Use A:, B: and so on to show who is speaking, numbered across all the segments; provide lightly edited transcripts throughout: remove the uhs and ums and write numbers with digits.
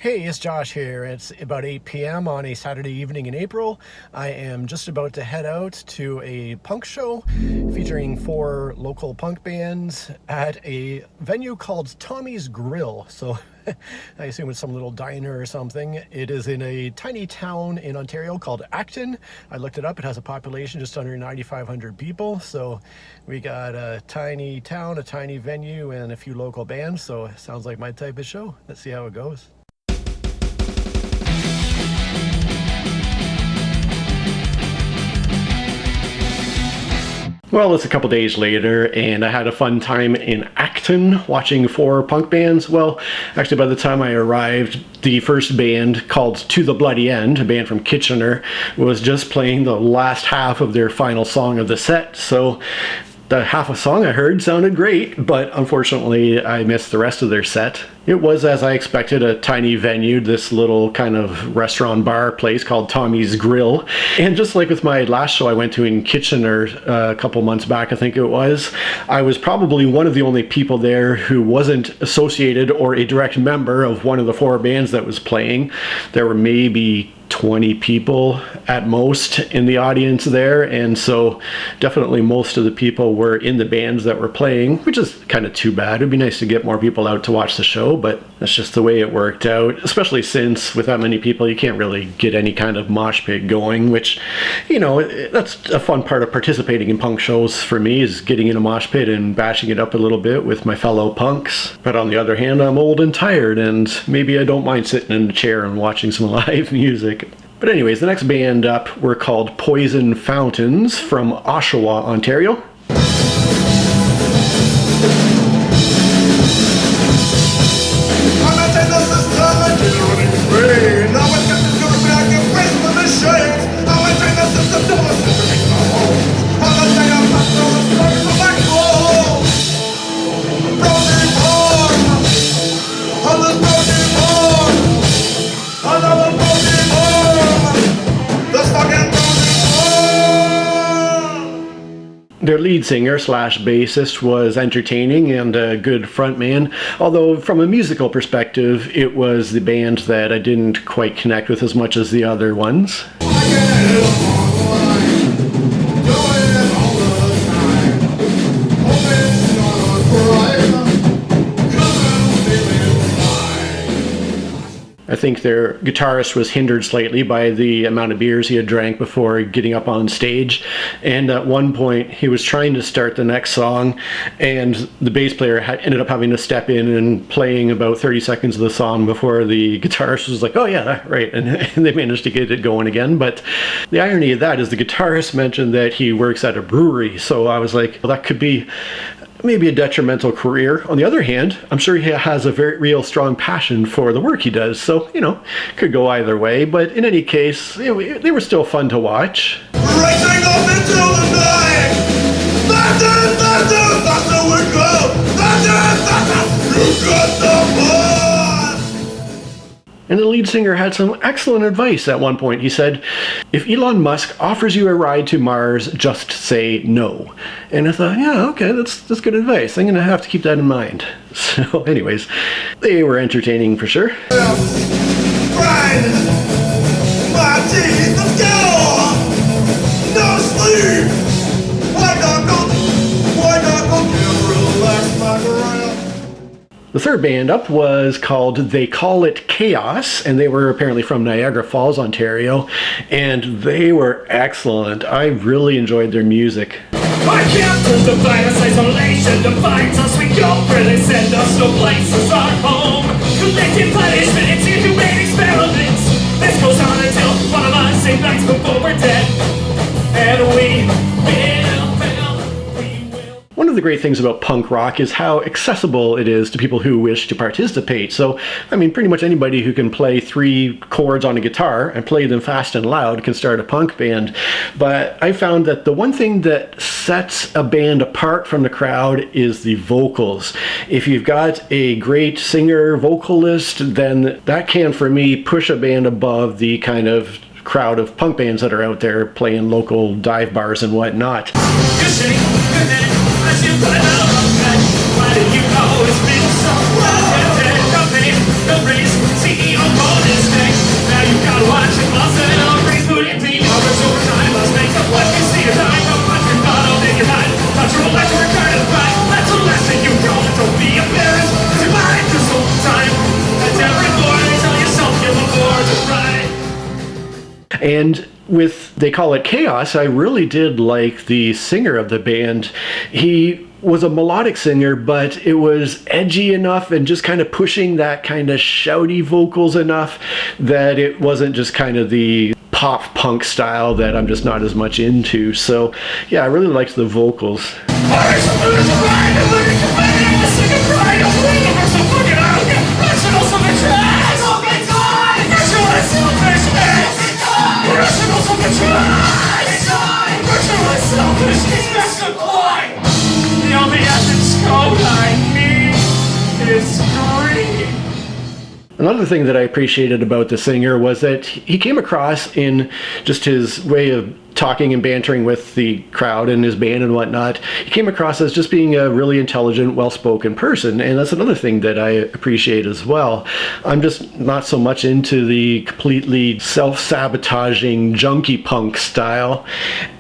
A: Hey, it's Josh here. It's about 8 p.m. on a Saturday evening in April. I am just about to head out to a punk show featuring 4 local punk bands at a venue called Tommy's Grill. So I assume it's some little diner or something. It is in a tiny town in Ontario called Acton. I looked it up. It has a population just under 9,500 people. So we got a tiny town, a tiny venue, and a few local bands. So it sounds like my type of show. Let's see how it goes. Well, it's a couple days later, and I had a fun time in Acton watching 4 punk bands. Well, actually, by the time I arrived, the first band, called To the Bloody End, a band from Kitchener, was just playing the last half of their final song of the set. So the half a song I heard sounded great, but unfortunately I missed the rest of their set. It was, as I expected, a tiny venue, this little kind of restaurant bar place called Tommy's Grill. And just like with my last show I went to in Kitchener a couple months back, I think it was, I was probably one of the only people there who wasn't associated or a direct member of one of the 4 bands that was playing. There were maybe 20 people at most in the audience there, and so definitely most of the people were in the bands that were playing, which is kind of too bad. It'd be nice to get more people out to watch the show, but that's just the way it worked out, especially since with that many people you can't really get any kind of mosh pit going, which, you know, that's a fun part of participating in punk shows for me, is getting in a mosh pit and bashing it up a little bit with my fellow punks. But on the other hand, I'm old and tired, and maybe I don't mind sitting in a chair and watching some live music. But anyways, the next band up were called Poison Fountains from Oshawa, Ontario. Their lead singer slash bassist was entertaining and a good frontman, although from a musical perspective, it was the band that I didn't quite connect with as much as the other ones. I think their guitarist was hindered slightly by the amount of beers he had drank before getting up on stage, and at one point he was trying to start the next song, and the bass player ended up having to step in and playing about 30 seconds of the song before the guitarist was like, oh yeah, right, and they managed to get it going again. But the irony of that is the guitarist mentioned that he works at a brewery, so I was like, well, that could be maybe a detrimental career. On the other hand, I'm sure he has a very real strong passion for the work he does, so, you know, could go either way. But in any case, they were still fun to watch.
B: Racing up into the night. That's how we go. You got the blood.
A: And the lead singer had some excellent advice at one point. He said, if Elon Musk offers you a ride to Mars, just say no. And I thought, yeah, okay, that's good advice. I'm going to have to keep that in mind. So anyways, they were entertaining for sure.
B: Grind my teeth, let's go. No sleep. Why not go relax my ground.
A: The third band up was called They Call It Chaos, and they were apparently from Niagara Falls, Ontario, and they were excellent. I really enjoyed their music.
C: I can't prove the virus, isolation defines us. We don't really send us no places our home. Collective punishment, it's inhumane experiments. This goes on until one of us ignites before we're dead. And we will.
A: One of the great things about punk rock is how accessible it is to people who wish to participate. So, I mean, pretty much anybody who can play 3 chords on a guitar and play them fast and loud can start a punk band. But I found that the one thing that sets a band apart from the crowd is the vocals. If you've got a great singer vocalist, then that can, for me, push a band above the kind of crowd of punk bands that are out there playing local dive bars and whatnot. Why did you always been so well? And with They Call It Chaos, I really did like the singer of the band. He was a melodic singer, but it was edgy enough and just kind of pushing that kind of shouty vocals enough that it wasn't just kind of the pop punk style that I'm just not as much into. So yeah, I really liked the vocals.
C: The only ethics code I need is green.
A: Another thing that I appreciated about the singer was that he came across in just his way of talking and bantering with the crowd and his band and whatnot. He came across as just being a really intelligent, well-spoken person, and that's another thing that I appreciate as well. I'm just not so much into the completely self-sabotaging junkie punk style,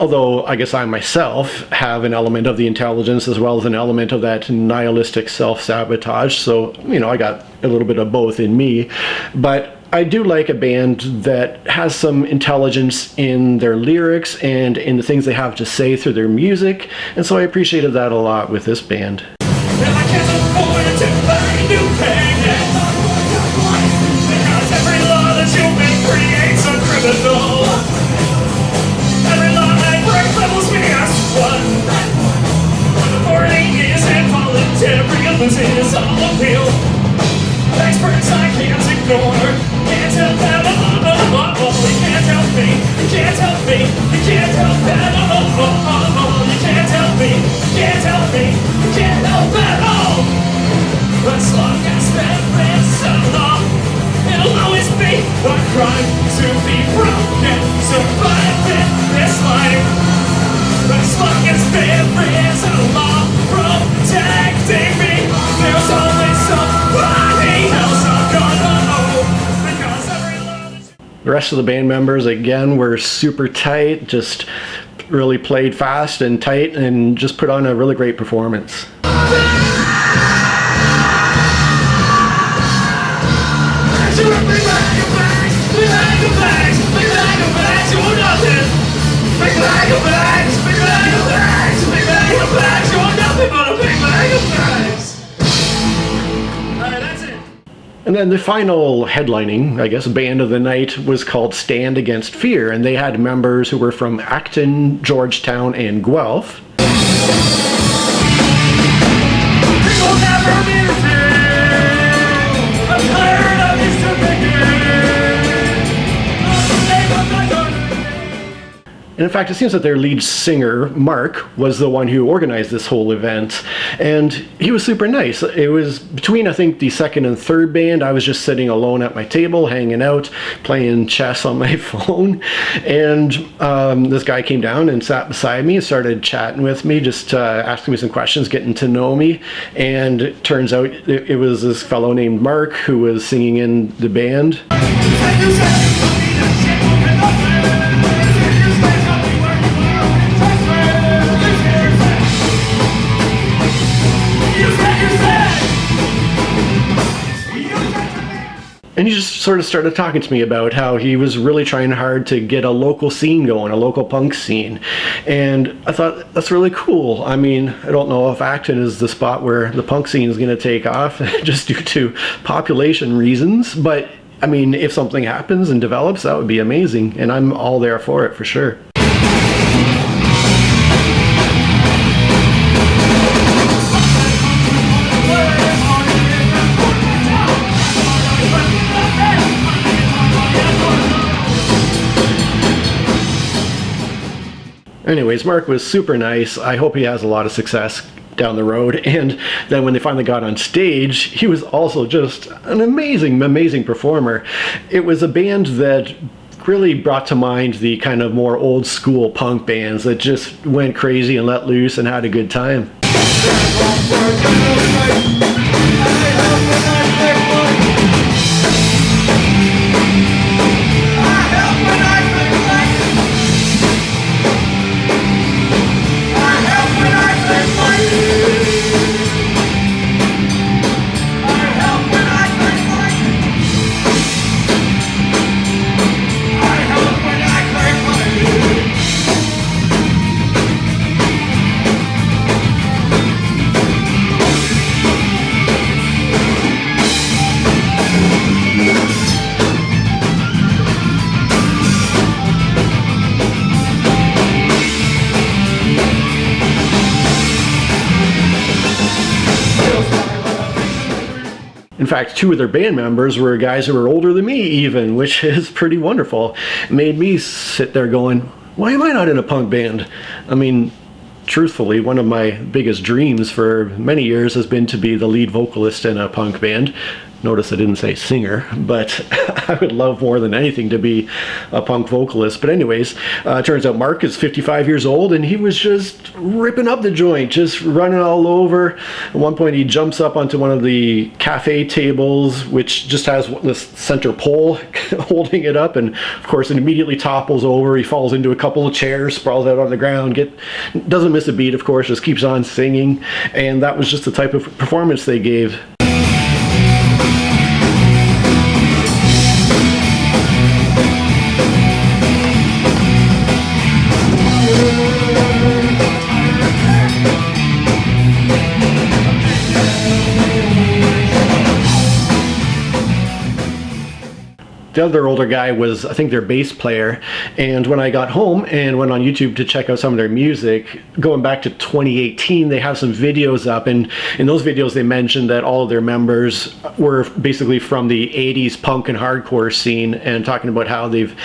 A: although I guess I myself have an element of the intelligence as well as an element of that nihilistic self-sabotage, so I got a little bit of both in me. But I do like a band that has some intelligence in their lyrics and in the things they have to say through their music, and so I appreciated that a lot with this band.
C: Experts I can't ignore. Can't help that. You can't help me. You can't help me. You can't help that. You can't help me. You can't help me. You can't help at all. As long as there is a law, it'll always be a crime to be broken. Surviving this life. As long as there is a law protecting me, there's always somebody else I'm gonna know. Because every love.
A: The rest of the band members, again, were super tight, just really played fast and tight and just put on a really great performance. And then the final headlining, I guess, band of the night was called Stand Against Fear, and they had members who were from Acton, Georgetown, and Guelph. And in fact, it seems that their lead singer, Mark, was the one who organized this whole event. And he was super nice. It was between, I think, the second and third band. I was just sitting alone at my table, hanging out, playing chess on my phone. And this guy came down and sat beside me and started chatting with me, just asking me some questions, getting to know me. And it turns out it was this fellow named Mark who was singing in the band. And he just sort of started talking to me about how he was really trying hard to get a local scene going, a local punk scene. And I thought, that's really cool. I mean, I don't know if Acton is the spot where the punk scene is going to take off just due to population reasons. But, I mean, if something happens and develops, that would be amazing. And I'm all there for it, for sure. Anyways, Mark was super nice. I hope he has a lot of success down the road. And then when they finally got on stage, he was also just an amazing, amazing performer. It was a band that really brought to mind the kind of more old school punk bands that just went crazy and let loose and had a good time. In fact, two of their band members were guys who were older than me even, which is pretty wonderful. It made me sit there going, why am I not in a punk band? I mean, truthfully, one of my biggest dreams for many years has been to be the lead vocalist in a punk band. Notice I didn't say singer, but I would love more than anything to be a punk vocalist. But anyways, turns out Mark is 55 years old and he was just ripping up the joint, just running all over. At one point he jumps up onto one of the cafe tables, which just has this center pole holding it up, and of course it immediately topples over. He falls into a couple of chairs, sprawls out on the ground, doesn't miss a beat, of course, just keeps on singing. And that was just the type of performance they gave. The other older guy was, I think, their bass player, and when I got home and went on YouTube to check out some of their music, going back to 2018, they have some videos up, and in those videos they mentioned that all of their members were basically from the 80s punk and hardcore scene, and talking about how they've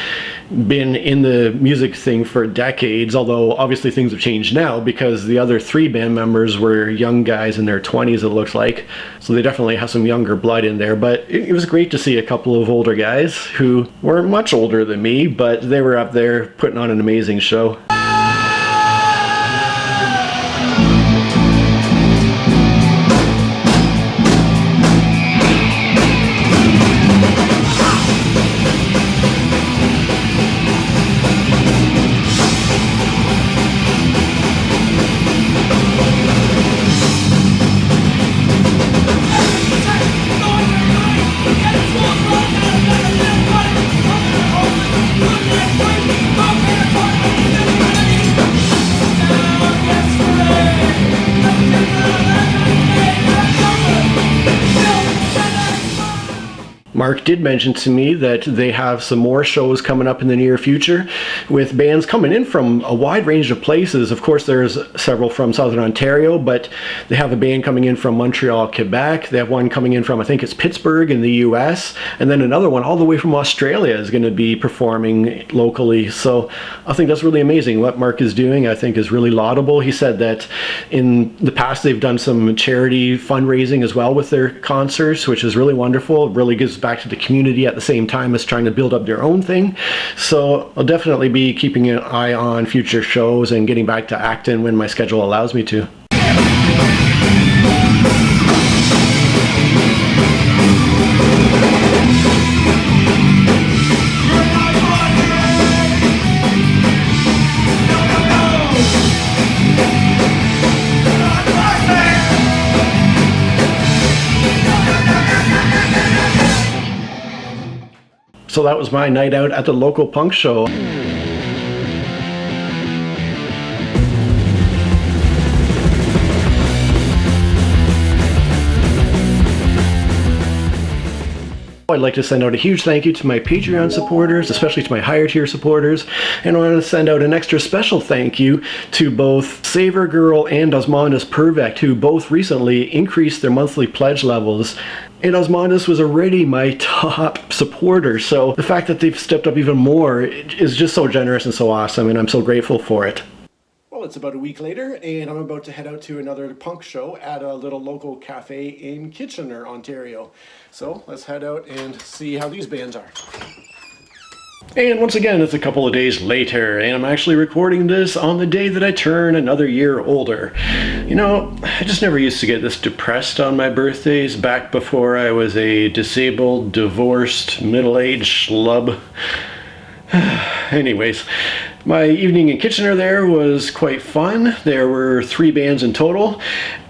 A: been in the music thing for decades, although obviously things have changed now because the other three band members were young guys in their 20s, it looks like, so they definitely have some younger blood in there. But it was great to see a couple of older guys who weren't much older than me, but they were up there putting on an amazing show. Mark did mention to me that they have some more shows coming up in the near future with bands coming in from a wide range of places. Of course, there's several from Southern Ontario, but they have a band coming in from Montreal, Quebec. They have one coming in from, I think it's Pittsburgh in the US, and then another one all the way from Australia is going to be performing locally. So I think that's really amazing. What Mark is doing, I think, is really laudable. He said that in the past they've done some charity fundraising as well with their concerts, which is really wonderful. It really gives back to the community at the same time as trying to build up their own thing. So I'll definitely be keeping an eye on future shows and getting back to Acton when my schedule allows me to. So that was my night out at the local punk show. I'd like to send out a huge thank you to my Patreon supporters, especially to my higher tier supporters, and I want to send out an extra special thank you to both Saver Girl and Osmondus Purvect, who both recently increased their monthly pledge levels. And Osmondus was already my top supporter, so the fact that they've stepped up even more is just so generous and so awesome, and I'm so grateful for it. Well, it's about a week later, and I'm about to head out to another punk show at a little local cafe in Kitchener, Ontario. So let's head out and see how these bands are. And once again, it's a couple of days later, and I'm actually recording this on the day that I turn another year older. You know, I just never used to get this depressed on my birthdays back before I was a disabled, divorced, middle-aged schlub. Anyways, my evening in Kitchener there was quite fun. There were 3 bands in total.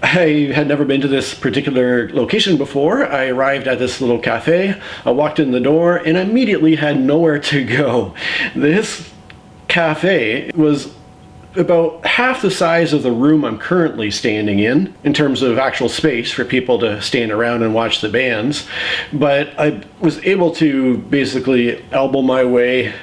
A: I had never been to this particular location before. I arrived at this little cafe. I walked in the door and immediately had nowhere to go. This cafe was about half the size of the room I'm currently standing in terms of actual space for people to stand around and watch the bands. But I was able to basically elbow my way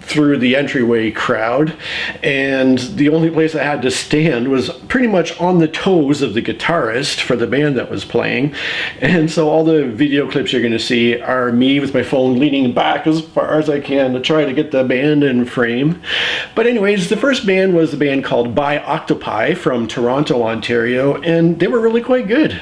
A: through the entryway crowd, and the only place I had to stand was pretty much on the toes of the guitarist for the band that was playing. And so all the video clips you're going to see are me with my phone leaning back as far as I can to try to get the band in frame. But anyways, the first band was a band called By Octopi from Toronto, Ontario, and they were really quite good.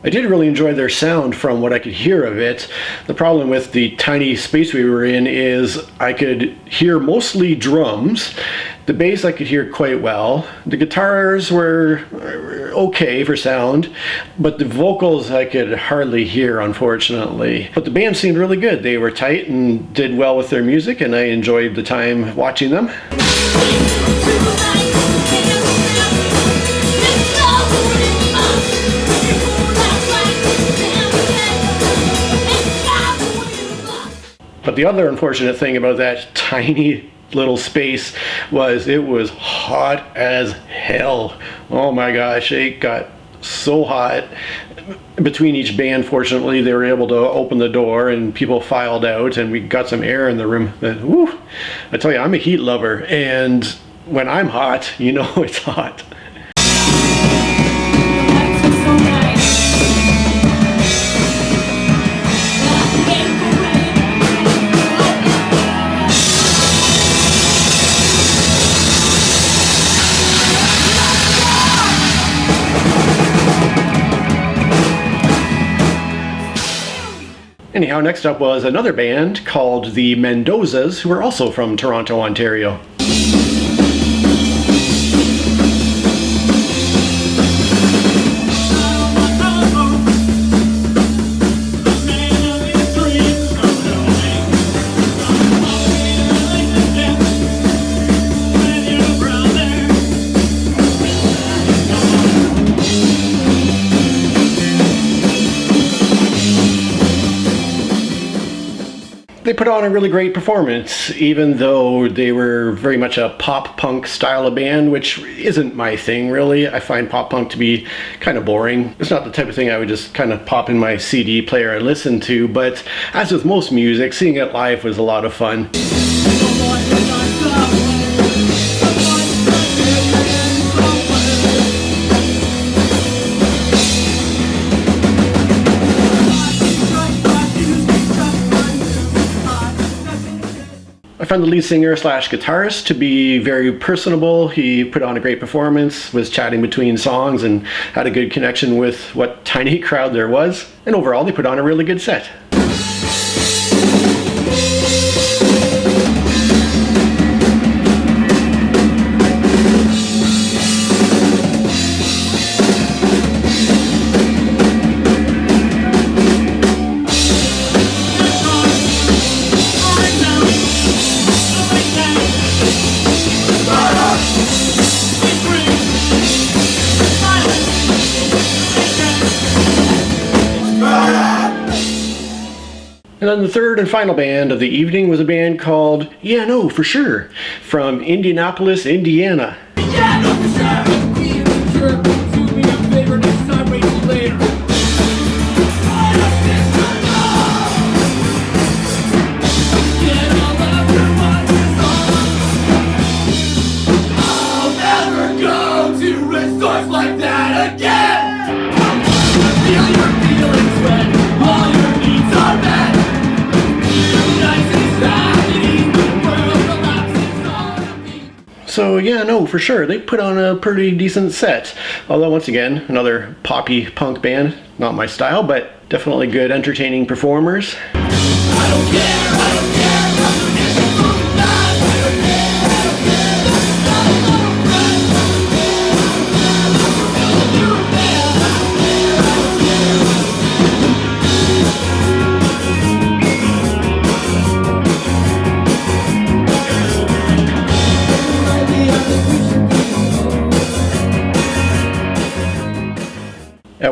A: I did really enjoy their sound from what I could hear of it. The problem with the tiny space we were in is I could hear mostly drums. The bass I could hear quite well. The guitars were okay for sound, but the vocals I could hardly hear, unfortunately. But the band seemed really good. They were tight and did well with their music, and I enjoyed the time watching them. But the other unfortunate thing about that tiny little space was it was hot as hell. Oh my gosh, it got so hot. Between each band, fortunately, they were able to open the door and people filed out and we got some air in the room. But whew, I tell you, I'm a heat lover, and when I'm hot, you know it's hot. Anyhow, next up was another band called the Mendozaz, who are also from Toronto, Ontario. They put on a really great performance, even though they were very much a pop punk style of band, which isn't my thing really. I find pop punk to be kind of boring. It's not the type of thing I would just kind of pop in my CD player and listen to, but as with most music, seeing it live was a lot of fun. I found the lead singer slash guitarist to be very personable. He put on a great performance, was chatting between songs, and had a good connection with what tiny crowd there was. And overall, they put on a really good set. And then the third and final band of the evening was a band called Yeah, No, For Sure, from Indianapolis, Indiana.
C: Yeah, no, for sure. Do me a favor next time, wait till later. I'll never go to resorts like that again. Feel your feelings when all your needs are met.
A: So yeah, no, for sure, they put on a pretty decent set. Although once again, another poppy punk band, not my style, but definitely good, entertaining performers.
C: I don't care, I don't care, I don't care.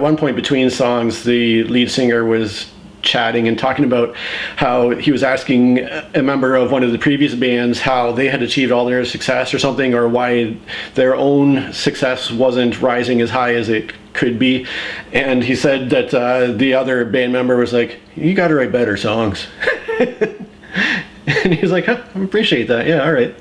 A: one point between songs, the lead singer was chatting and talking about how he was asking a member of one of the previous bands how they had achieved all their success or something, or why their own success wasn't rising as high as it could be. And he said that the other band member was like, "You got to write better songs." And he was like, "Huh, I appreciate that. Yeah, all right."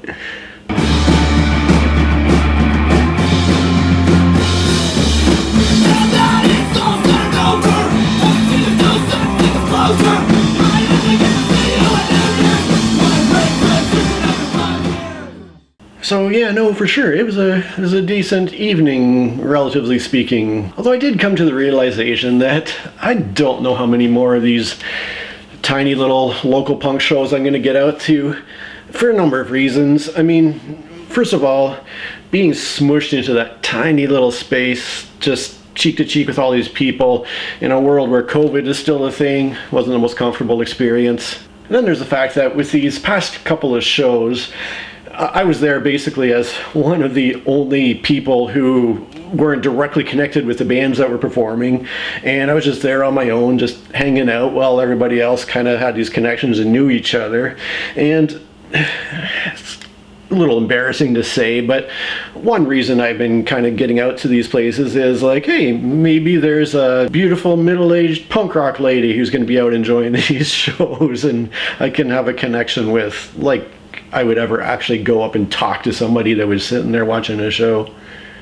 A: So yeah, no, for sure, it was a decent evening, relatively speaking. Although I did come to the realization that I don't know how many more of these tiny little local punk shows I'm going to get out to, for a number of reasons. I mean, first of all, being smushed into that tiny little space, just cheek to cheek with all these people in a world where COVID is still a thing, wasn't the most comfortable experience. And then there's the fact that with these past couple of shows, I was there basically as one of the only people who weren't directly connected with the bands that were performing, and I was just there on my own, just hanging out while everybody else kind of had these connections and knew each other. And it's a little embarrassing to say, but one reason I've been kind of getting out to these places is like, hey, maybe there's a beautiful middle-aged punk rock lady who's going to be out enjoying these shows, and I can have a connection with, like, I would ever actually go up and talk to somebody that was sitting there watching a show.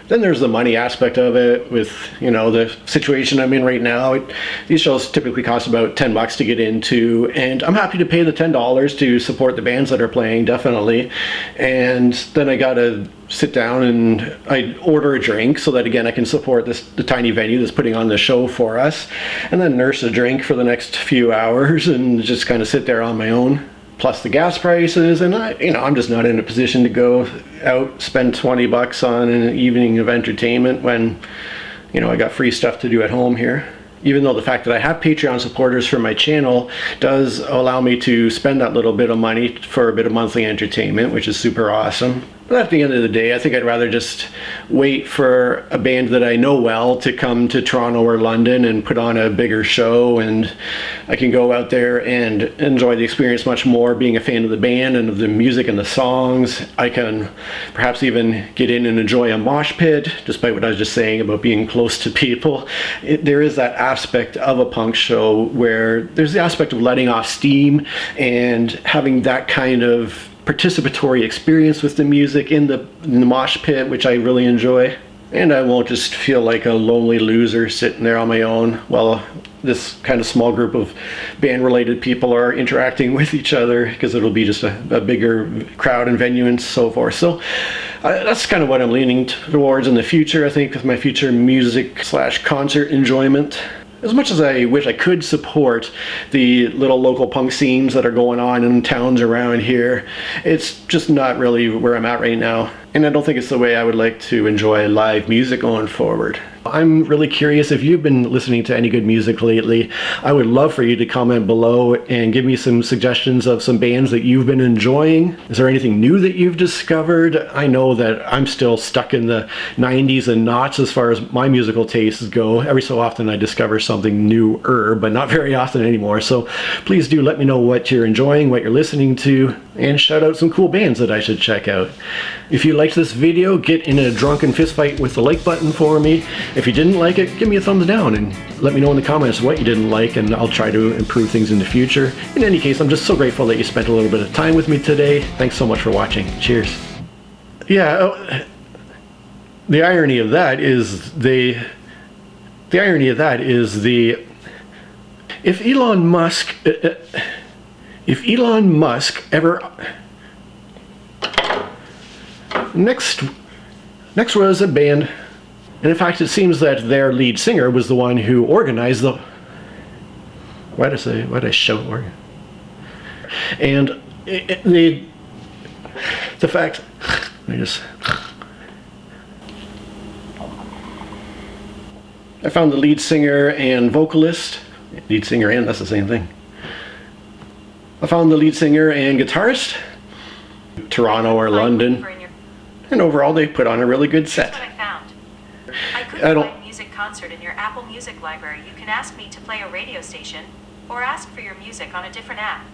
A: Then there's the money aspect of it with, you know, the situation I'm in right now. These shows typically cost about $10 to get into, and I'm happy to pay the $10 to support the bands that are playing, definitely. And then I gotta sit down and I order a drink so that, again, I can support the tiny venue that's putting on the show for us, and then nurse a drink for the next few hours and just kind of sit there on my own. Plus the gas prices, and I'm just not in a position to go out, spend $20 on an evening of entertainment when, I got free stuff to do at home here. Even though the fact that I have Patreon supporters for my channel does allow me to spend that little bit of money for a bit of monthly entertainment, which is super awesome. But at the end of the day, I think I'd rather just wait for a band that I know well to come to Toronto or London and put on a bigger show, and I can go out there and enjoy the experience much more, being a fan of the band and of the music and the songs. I can perhaps even get in and enjoy a mosh pit, despite what I was just saying about being close to people. There is that aspect of a punk show where there's the aspect of letting off steam and having that kind of participatory experience with the music in the mosh pit, which I really enjoy. And I won't just feel like a lonely loser sitting there on my own while this kind of small group of band related people are interacting with each other, because it'll be just a bigger crowd and venue and so forth. So that's kind of what I'm leaning towards in the future, I think, with my future music/concert enjoyment. As much as I wish I could support the little local punk scenes that are going on in towns around here, it's just not really where I'm at right now. And I don't think it's the way I would like to enjoy live music going forward. I'm really curious if you've been listening to any good music lately. I would love for you to comment below and give me some suggestions of some bands that you've been enjoying. Is there anything new that you've discovered? I know that I'm still stuck in the 90s and knots as far as my musical tastes go. Every so often I discover something newer, but not very often anymore. So please do let me know what you're enjoying, what you're listening to, and shout out some cool bands that I should check out. If you liked this video, get in a drunken fist fight with the like button for me. If you didn't like it, give me a thumbs down and let me know in the comments what you didn't like, and I'll try to improve things in the future. In any case, I'm just so grateful that you spent a little bit of time with me today. Thanks so much for watching. Cheers. Yeah, the irony of that is if Elon Musk ever next was a band, and in fact it seems that their lead singer was the one who organized the why did I shout organ? And the fact I found the lead singer and vocalist, lead singer and that's the same thing. I found the lead singer and guitarist, Toronto or London, and overall they put on a really good set. I don't
D: concert in your Apple Music library, you can ask me to play a radio station, or ask for your music on a different app.